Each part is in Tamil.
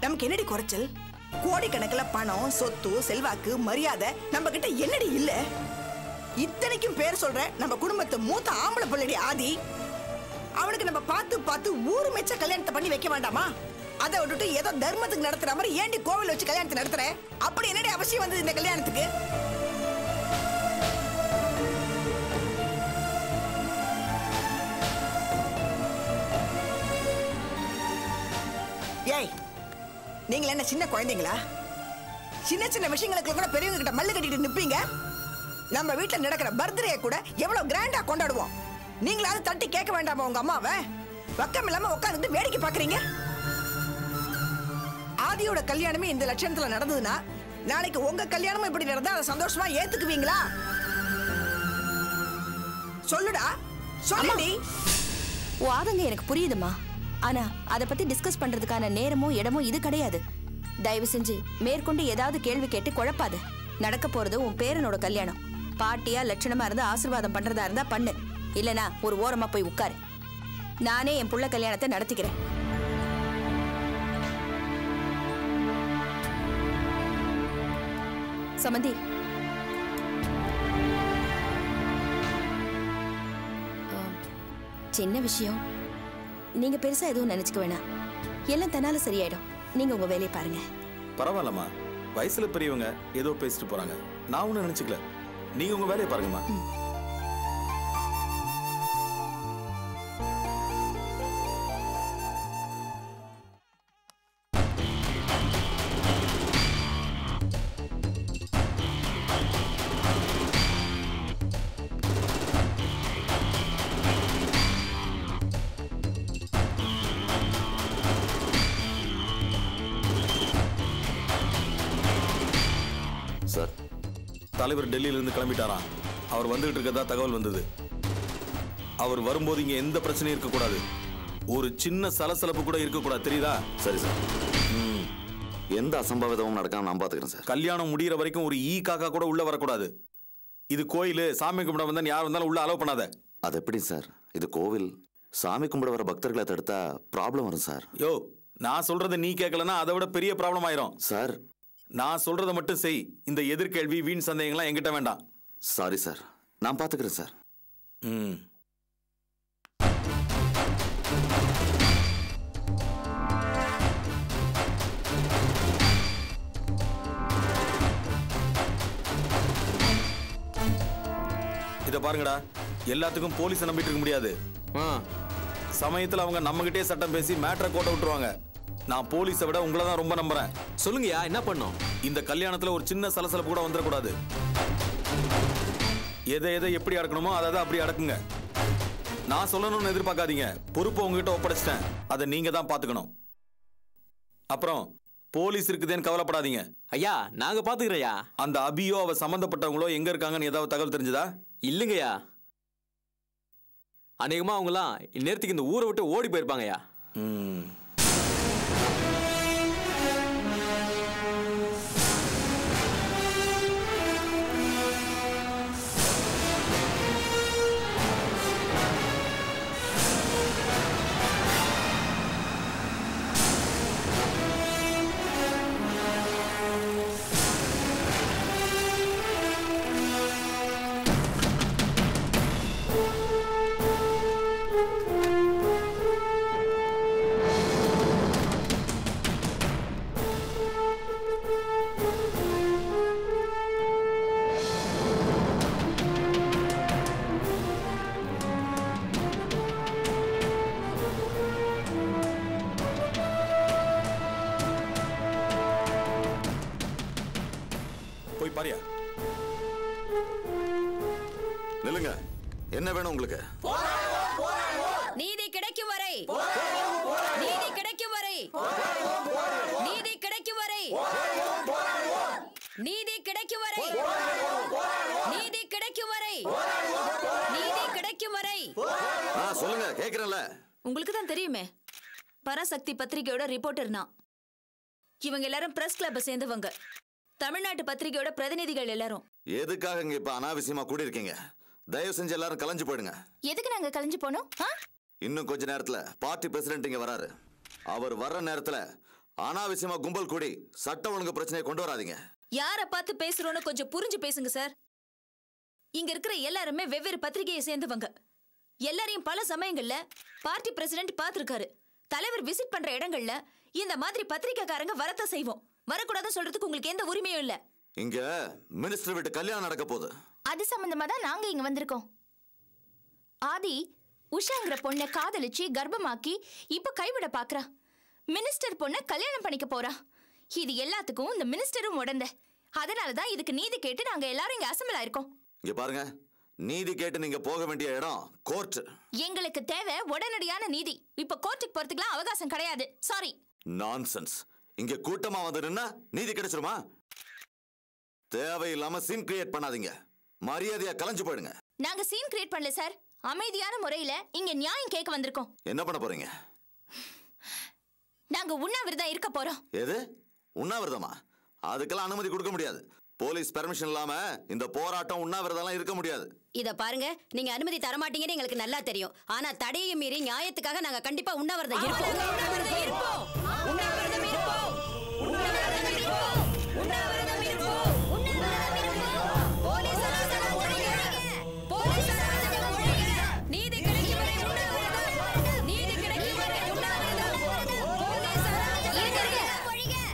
நமக்கு என்னடி குறைச்சல்? கோடிக்கணக்கில் பணம், சொத்து, செல்வாக்கு, மரியாதை நம்ம கிட்ட என்னடி இல்ல? இத்தனைக்கும் பேர் சொல்ற நம்ம குடும்பத்தை மூத்த ஆம்பளை பிள்ளை ஆதி. அவனுக்கு நம்ம பார்த்து பார்த்து ஊரு மெச்ச கல்யாணத்தை பண்ணி வைக்க வேண்டாமா? அதை விட்டுட்டு ஏதோ தர்மத்துக்கு நடத்துற மாதிரி ஏண்டி கோவில் வச்சு கல்யாணத்தை நடத்துற? அப்படி என்னடி அவசியம் வந்தது இந்த கல்யாணத்துக்கு? ஏய், நீங்க என்ன சின்ன குழந்தைங்களா? சின்ன சின்ன விஷயங்களுக்கு கூட பெரியவங்க கிட்ட மல்லு கட்டிட்டு நிப்பீங்க. நம்ம வீட்டுல நடக்கிற பர்த்டே கூட எவ்வளவு கிராண்டா கொண்டாடுவோம். நீங்களாவது தட்டி கேட்க வேண்டாமா உங்க அம்மாவை? பக்கம் இல்லாம உட்காந்துட்டு வேடிக்கை பாக்குறீங்க. ஆதியோட கல்யாணமே இந்த லட்சணத்துல நடந்ததுன்னா நாளைக்கு உங்க கல்யாணமும் இப்படி நடந்தா அதை சந்தோஷமா ஏத்துக்குவீங்களா? சொல்லுடா, சொல்லுடி. ஆதங்க எனக்கு புரியுதுமா. ஆனா அதை பத்தி டிஸ்கஸ் பண்றதுக்கான நேரமும் இடமும் இது கிடையாது. தயவு செஞ்சு மேற்கொண்டு ஏதாவது கேள்வி கேட்டு குழப்பாத. நடக்க போறது உன் பேரனோட கல்யாணம். பாட்டியா லட்சணமா இருந்து ஆசீர்வாதம் பண்றதா இருந்தா பண்ணு, இல்லனா ஒரு ஓரமா போய் உட்காரு. நானே என் புள்ள கல்யாணத்தை நடத்திக்கிறேன். சமந்தி, சின்ன விஷயம், நீங்க பெருசா எதுவும் நினைச்சுக்க வேணாம். எல்லாம் தன்னால சரியாயிடும். நீங்க உங்க வேலையை பாருங்க. பரவாயில்லம்மா, வயசுல பெரியவங்க ஏதோ பேசிட்டு போறாங்க. நான் ஒன்னும் நினைச்சுக்கல. நீங்க உங்க வேலையை பாருங்கம்மா. தலைவர் டெல்லியில இருந்து கிளம்பிட்டாராம். அவர் வந்துகிட்டு இருக்கதா தகவல் வந்தது. அவர் வரும்போது இங்க எந்த பிரச்சனையும் இருக்கக்கூடாது. ஒரு சின்ன சலசலப்பு கூட இருக்கக்கூடாது, தெரியுதா? சரி சார். எந்த அசம்பாவிதமும் நடக்காம நான் பாத்துக்கிறேன் சார். கல்யாணம் முடிகிற வரைக்கும் ஒரு ஈ காக்கா கூட உள்ள வரக்கூடாது. இது கோயில், சாமி கும்பிட வந்தா யார் வந்தாலும் உள்ள அலோவ் பண்ணாத. அது எப்படி சார்? இது கோவில். சாமி கும்பிட வர பக்தர்களை தடுத்தா ப்ராப்ளம் வரும் சார். யோ, நான் சொல்றதை நீ கேட்கலன்னா அதை விட பெரிய ப்ராப்ளம் ஆயிரும் சார். நான் சொல்றதை மட்டும் செய். இந்த எதிர்கேள்வி, வீண் சந்தேகங்கள்லாம் என்கிட்ட வேண்டாம். சாரி சார், நான் பாத்துக்கிறேன் சார். இத பாருங்கடா, எல்லாத்துக்கும் போலீஸை நம்பிட்டு இருக்க முடியாது. சமயத்துல அவங்க நம்மகிட்டே சட்டம் பேசி மேட்டரை கோட்டை விட்டுருவாங்க. நான் போலீஸை விட உங்களை தான் ரொம்ப நம்புறேன். சொல்லுங்கயா, என்ன பண்ணும்? இந்த கல்யாணத்துல ஒரு சின்ன சலசலப்பு கூட வந்துடக்கூடாது. எதை எதை எப்படி அடக்கணுமோ அதை அப்படி அடக்குங்க. நான் சொல்லணும்னு எதிர்பார்க்காதீங்க. பொறுப்பை உங்ககிட்ட ஒப்படைச்சிட்டேன். அதை நீங்க தான் பாத்துக்கணும். அப்புறம் போலீஸ் இருக்குதேன்னு கவலைப்படாதீங்க. ஐயா, நாங்க பாத்துக்கிறோயா. அந்த அபியோ அவ சம்பந்தப்பட்டவங்களோ எங்க இருக்காங்கன்னு ஏதாவது தகவல் தெரிஞ்சதா? இல்லைங்கய்யா. அநேகமா அவங்கலாம் இந்நேரத்துக்கு இந்த ஊரை விட்டு ஓடி போயிருப்பாங்கய்யா. நில்லுங்க. என்ன வேணும் உங்களுக்கு? நீதி கிடைக்கும் வரை, நீதி கிடைக்கும் வரை, நீதி கிடைக்கும் வரை, நீதி கிடைக்கும் வரை, நீதி கிடைக்கும் வரை, நீதி கிடைக்கும் வரை. சொல்லுங்க, கேக்குறேன்ல. உங்களுக்கு தான் தெரியுமே, பராசக்தி பத்திரிகையோட ரிப்போர்ட்டர் நான். இவங்க எல்லாரும் பிரஸ் கிளப்பை சேர்ந்தவங்க. தமிழ்நாட்டு பத்திரிகையோட பிரதிநிதிகள் எல்லாரும். எதுக்காக இங்க இப்ப அனாவசியமா கூடி இருக்கீங்க? தயவு செஞ்சு எல்லாரும் கலைஞ்சு போயிடுங்க. எதுக்கு நாங்க கலைஞ்சு போனோம்? இன்னும் கொஞ்ச நேரத்துல பார்ட்டி பிரசிடென்ட் இங்க வராரு. அவர் வர்ற நேரத்துல அனாவசியமா கும்பல் கூடி சட்ட ஒழுங்கு பிரச்சனையை கொண்டு வராதீங்க. யார பார்த்து பேசுறோன்னு கொஞ்சம் புரிஞ்சு பேசுங்க சார். இங்க இருக்கிற எல்லாருமே வெவ்வேறு பத்திரிகையை சேர்ந்தவங்க. எல்லாரையும் பல சமயங்கள்ல பார்ட்டி பிரசிடென்ட் பார்த்திருக்காரு. தலைவர் விசிட் பண்ற இடங்கள்ல இந்த மாதிரி பத்திரிகைக்காரங்க வரத்த செய்வோம். வரக்கூடாதுன்னு சொல்றதுக்கு உங்களுக்கு எந்த உரிமையும் இல்ல. இங்க மினிஸ்டர் வீட்டு கல்யாணம் நடக்க போகுது. அது சம்பந்தமா தான் நாங்க இங்க வந்திருக்கோம். ஆதி உஷாங்கிற பொண்ணை காதலிச்சு கர்ப்பமாக்கி இப்ப கைவிட பாக்குறா. மினிஸ்டர் பொண்ணை கல்யாணம் பண்ணிக்க போறா. இது எல்லாத்துக்கும் இந்த மினிஸ்டரும் உடந்த. அதனாலதான் இதுக்கு நீதி கேட்டு நாங்க எல்லாரும் இங்க அசம்பிள் ஆயிருக்கோம். இங்க பாருங்க, நீதி கேட்டு நீங்க போக வேண்டிய இடம் கோர்ட். எங்களுக்கு தேவை உடனடியான நீதி. இப்ப கோர்ட்டுக்கு போறதுக்குலாம் அவகாசம் கிடையாது. சாரி. நான்சென்ஸ். இங்க கூட்டமா வந்து நின்னா நீதி கிடைச்சிருமா? தேவையில்லாம சீன் கிரியேட் பண்ணாதீங்க. மரியாதையா கலைஞ்சு போயிடுங்க. நாங்க சீன் கிரியேட் பண்ணல சார். அமைதியான முறையில இங்க நியாயம் கேட்க வந்திருக்கோம். என்ன பண்ண போறீங்க? நாங்க உண்ணாவிரதம் இருக்க போறோம். எது உண்ணாவிரதமா? அதுக்கெல்லாம் அனுமதி கொடுக்க முடியாது. போலீஸ் பெர்மிஷன் இல்லாம இந்த போராட்டம் உண்ணாவிரதம் இருக்க முடியாது. இத பாருங்க, நீங்க அனுமதி தரமாட்டீங்கன்னு எங்களுக்கு நல்லா தெரியும். ஆனா தடையை மீறி நியாயத்துக்காக நாங்க கண்டிப்பா உண்ணாவிரதம் இருப்போம்.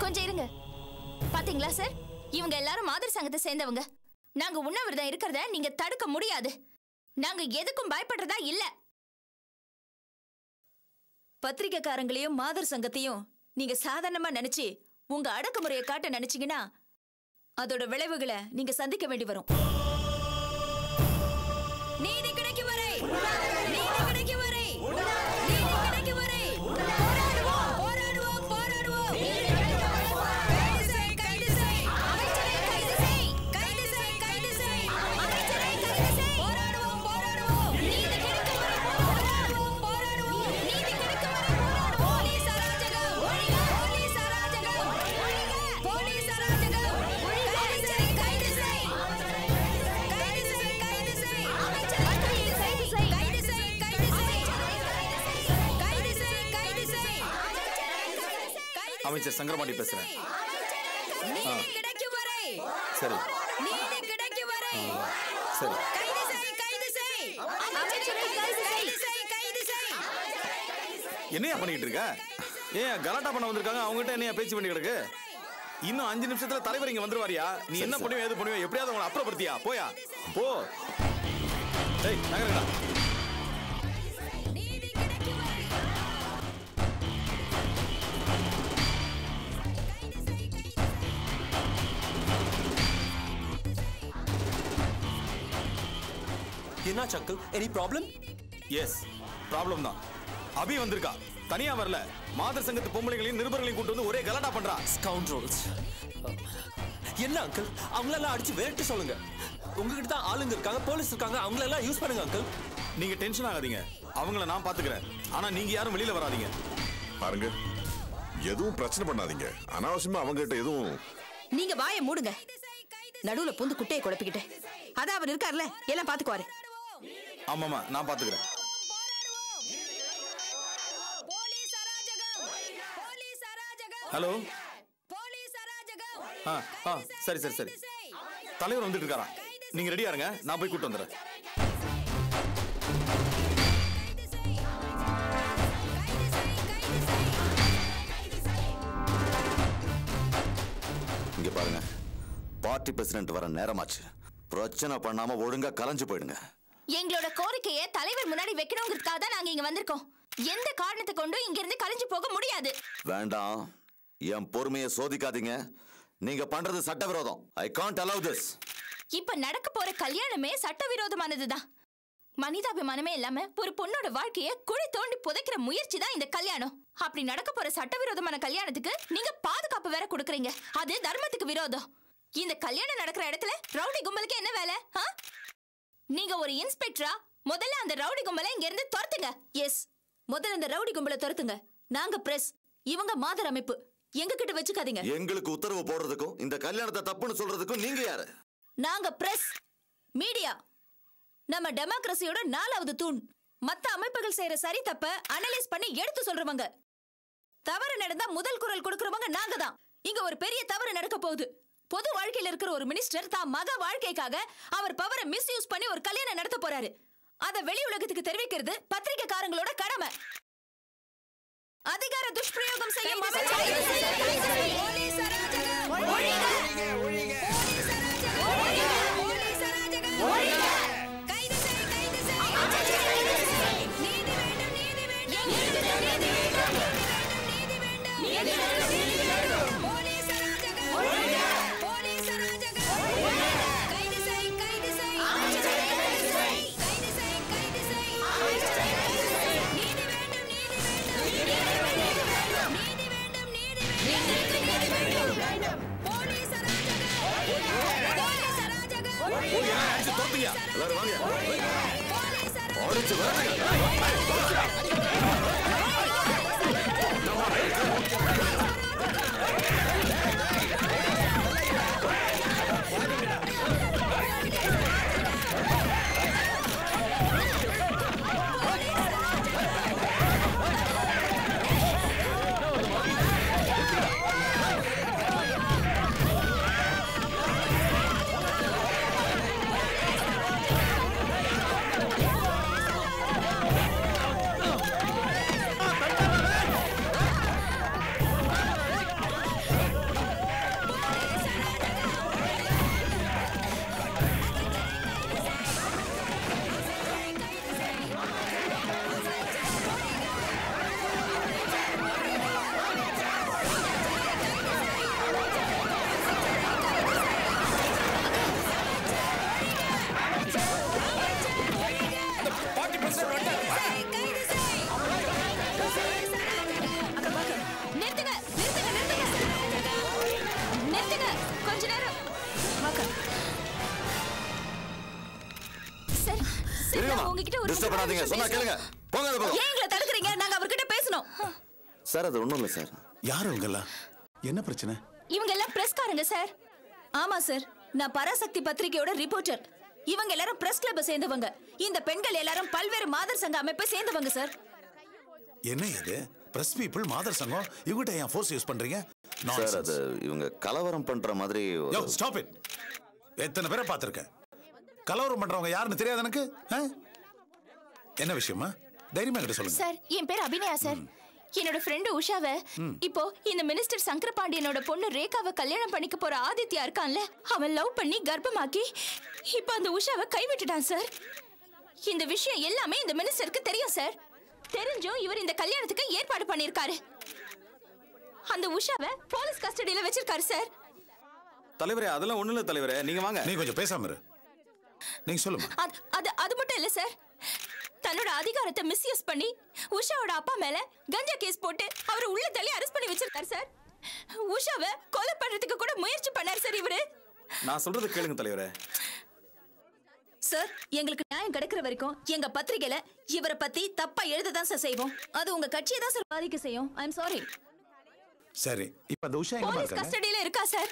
கொஞ்சம் இருங்க. பாத்தீங்களா சார், இவங்க எல்லாரும் மாதர் சங்கத்தை சேர்ந்தவங்க. நாங்க உண்ணாவிரதம் இருக்கிறத நீங்க தடுக்க முடியாது. நாங்க எதுக்கும் பயப்படுறதா இல்ல. பத்திரிகைக்காரங்களையும் மாதர் சங்கத்தையும் நீங்க சாதாரணமா நினைச்சு உங்க அடக்குமுறையை காட்ட நினைச்சீங்கன்னா அதோட விளைவுகளை நீங்க சந்திக்க வேண்டி வரும். நீதி கிடைக்கும் வரை, நீதி கிடைக்கும் வரை, நீதி கிடைக்கும் வரை போராடுவோம், போராடுவோம், போராடுவோம். கைது செய், கைது செய், அமைச்சரை கைது செய், கைது செய், கைது செய், அமைச்சரை கைது செய். போராடுவோம், போராடுவோம். நீதி கிடைக்கும் வரை போராடுவோம், போராடுவோம். நீதி கிடைக்கும் வரை போராடுவோம். போலீஸ் அராஜகம் ஒழிக, போலீஸ் அராஜகம் ஒழிக, போலீஸ் அராஜகம் ஒழிக. கைது செய், கைது செய், கைது செய், கைது செய், அமைச்சரை கைது செய், கைது செய், கைது செய், கைது செய், கைது செய். அமைச்சர் சங்கரபாண்டி பேசுறேன். நீதி கிடைக்கும் வரை, சரி நீதி கிடைக்கும் வரை சரி. கைது செய், கைது செய், அமைச்சரை கைது செய், கைது செய். என்னையா பண்ணிட்டு இருக்க? ஏன் கலாட்டா பண்ண வந்திருக்காங்க, அவங்ககிட்ட என்னையா பேச்சு பண்ணி கிடக்கு? இன்னும் 5 நிமிஷத்துல தலைவர் இங்க வந்துருவாரியா? நீ என்ன பண்ணுவ, ஏது பண்ணுவ, எப்படியாவது அவங்களை அப்புறப்படுத்தியா? போயா போ. டேய் நகரடா. நீதி கிடைக்கும் வரை என்னாச்சு uncle? Any problem? Yes, problem தான். அபி வந்திருக்கா, தனியா வரல. மாதர் சங்கத்து பொம்பளைகளையும் நிருபர்களையும் கூட்டு வந்து ஒரே கலாட்டா பண்றா. ஸ்கவுண்ட்ரோல்ஸ். என்ன அங்கிள், அவங்களெல்லாம் அடிச்சு விரட்டி சொல்லுங்க. உங்ககிட்ட தான் ஆளுங்க இருக்காங்க, போலீஸ் இருக்காங்க, அவங்களெல்லாம் யூஸ் பண்ணுங்க அங்கிள். நீங்க டென்ஷன் ஆகாதீங்க, அவங்கள நான் பாத்துக்கிறேன். ஆனா நீங்க யாரும் வெளியில வராதீங்க. பாருங்க, எதுவும் பிரச்சனை பண்ணாதீங்க. அனாவசியமா அவங்க கிட்ட எதுவும். நீங்க வாயை மூடுங்க. நடுவுல புந்து குட்டையை குழப்பிக்கிட்டு. அதான் அவர் இருக்கார்ல, எல்லாம் பாத்துக்குவாரு. ஆமாமா, நான் பாத்துக்கிறேன். போலீஸ் அராஜகம், போலீஸ் அராஜகம், ஹலோ. போலீஸ் அராஜகம். சரி சரி சரி. தலைவர் வந்துட்டு இருக்காரா? நீங்க ரெடியா இருங்க, நான் போய் கூட்டு வந்துடுறேன். இங்க பாருங்க, பார்ட்டி பிரசிடென்ட் வர நேரமாச்சு. பிரச்சனை பண்ணாம ஒழுங்கா கலைஞ்சு போயிடுங்க. எங்களோட கோரிக்கையை தலைவர் முன்னாடி வைக்கணுங்கிறதுக்காக தான் நாங்க இங்க வந்திருக்கோம். எந்த காரணத்தை கொண்டும் இங்க இருந்து கலைஞ்சு போக முடியாது. வேண்டாம், என் பொறுமையை சோதிக்காதீங்க. நீங்க பண்றது சட்டவிரோதம். I can't allow this. இப்ப நடக்க போற கல்யாணமே சட்டவிரோதமானதுதான். மனிதாபிமானமே இல்லாம ஒரு பொண்ணோட வாழ்க்கைய குழி தோண்டி புதைக்கிற முயற்சி தான் இந்த கல்யாணம். அப்படி நடக்க போற சட்டவிரோதமான கல்யாணத்துக்கு நீங்க பாதுகாப்பு வேற கொடுக்கறீங்க. அது தர்மத்துக்கு விரோதம். இந்த கல்யாணம் நடக்கிற இடத்துல ரவுடி கும்பலுக்கு என்ன வேலை? நீங்க ஒரு இன்ஸ்பெக்டரா? முதல்ல அந்த ரவுடி கும்பலை இங்க இருந்து துரத்துங்க. எஸ், முதல்ல அந்த ரவுடி கும்பலை துரத்துங்க. நாங்க பிரஸ், இவங்க மாதர் அமைப்பு. எங்க கிட்ட வச்சுக்காதீங்க. எங்களுக்கு உத்தரவு போடுறதுக்கும் இந்த கல்யாணத்தை தப்புன்னு சொல்றதுக்கும் நீங்க யாரு? நாங்க பிரஸ், மீடியா. நம்ம டெமோக்ரஸியோட 4வது தூண். மத்த அமைப்புகள் செய்யற சரி தப்ப அனலைஸ் பண்ணி எடுத்து சொல்றவங்க. தவறு நடந்தா முதல் குரல் கொடுக்கறவங்க நாங்க தான். இங்க ஒரு பெரிய தவறு நடக்க போகுது. பொது வாழ்க்கையில இருக்கிற ஒரு மினிஸ்டர் தான் மக வாழ்க்கைக்காக அவர் பவரை மிஸ்யூஸ் பண்ணி ஒரு கல்யாணம் நடத்த போறாரு. அத வெளி உலகத்துக்கு தெரிவிக்கிறது பத்திரிகைக்காரங்களோட கடமை. அதிகார துஷ்பிரயோகம் செய்யும் சார். அது ஒண்ணும் இல்ல சார். யார் இவங்கெல்லாம்? என்ன பிரச்சனை? இவங்க எல்லாம் பிரஸ்காரங்க சார். ஆமா சார், நான் பராசக்தி பத்திரிகையோட ரிப்போர்ட்டர். இவங்க எல்லாரும் பிரஸ் கிளப் சேர்ந்தவங்க. இந்த பெண்கள் எல்லாரும் பல்வேறு மாதர் சங்க அமைப்பை சேர்ந்தவங்க சார். என்ன இது? பிரஸ் பீப்பிள் மாதர் சங்கம் இவங்கிட்ட ஏன் ஃபோர்ஸ் யூஸ் பண்றீங்க? சார் அது இவங்க கலவரம் பண்ற மாதிரி. யோ ஸ்டாப் இட். எத்தனை பேரை பார்த்திருக்கேன். கலவரம் பண்றவங்க யாருன்னு தெரியாது எனக்கு. என்ன விஷயமா? தைரியமா கிட்ட சொல்லுங்க. சார், என் பேர் அபிநயா சார். என்னோட ஃப்ரெண்டு உஷாவை இப்போ இந்த மினிஸ்டர் சங்கர பாண்டியனோட பொண்ணு ரேகாவை கல்யாணம் பண்ணிக்க போற ஆதித்யா இருக்கான்ல, அவன் லவ் பண்ணி கர்ப்பமாக்கி இப்போ அந்த உஷாவை கைவிட்டுட்டான் சார். இந்த விஷயம் எல்லாமே இந்த மினிஸ்டருக்கு தெரியும் சார். தெரிஞ்சும் இவர் இந்த கல்யாணத்துக்கு ஏற்பாடு பண்ணிருக்காரு. அந்த உஷாவை போலீஸ் கஸ்டடியில வச்சிருக்காரு சார். தலைவரே, அதெல்லாம் ஒண்ணு இல்ல தலைவரே, நீங்க வாங்க. நீ கொஞ்சம் பேசாம இரு. நீங்க சொல்லுங்க. அது மட்டும் இல்ல சார், தன்னோட அதிகாரத்தை மிஸ்யூஸ் பண்ணி உஷாவோட அப்பா மேல கஞ்சா கேஸ் போட்டு அவரை உள்ள தள்ளி அரெஸ்ட் பண்ணி வச்சிருக்காரு சார். உஷாவை கொலை பண்றதுக்கு கூட முயற்சி பண்ணாரு சார் இவரு. நான் சொல்றது கேளுங்க தலைவரே. சார், எங்களுக்கு நியாயம் கிடைக்கிற வரைக்கும் எங்க பத்திரிகையில இவரை பத்தி தப்பா எழுததான் சார் செய்வோம். அது உங்க கட்சியை தான் சார் பாதிக்க செய்யும். ஐ அம் சாரி. சரி, இப்போ அந்த உஷா எங்க போலீஸ் இருக்காங்க? கஸ்டடியில இருக்கா சார்.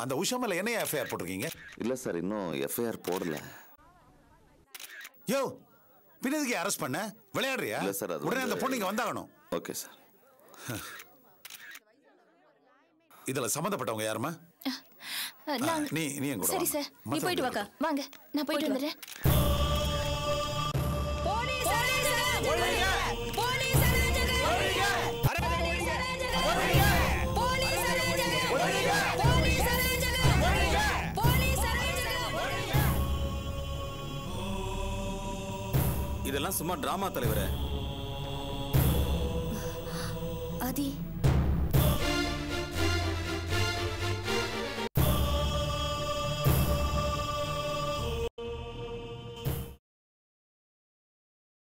அந்த உஷா மேல என்ன எஃப்ஐஆர் போட்டிருக்கீங்க? இல்ல சார், இன்னும் எஃப்ஐஆர் போடல. யோ, பின்னதுக்கு அரெஸ்ட் பண்ண விளையாடுறியா? இல்ல சார், அது உடனே அந்த பொண்ணு இங்க வந்தாகணும். Okay sir. இதுல சம்பந்தப்பட்டவங்க யாருமா? நீ எங்க கூட சரி சார், நீ போயிட்டு வாக்கா. வாங்க, நான் போயிட்டு வந்துடுறேன். இதெல்லாம் சும்மா டிராமா தலைவரே. ஆதி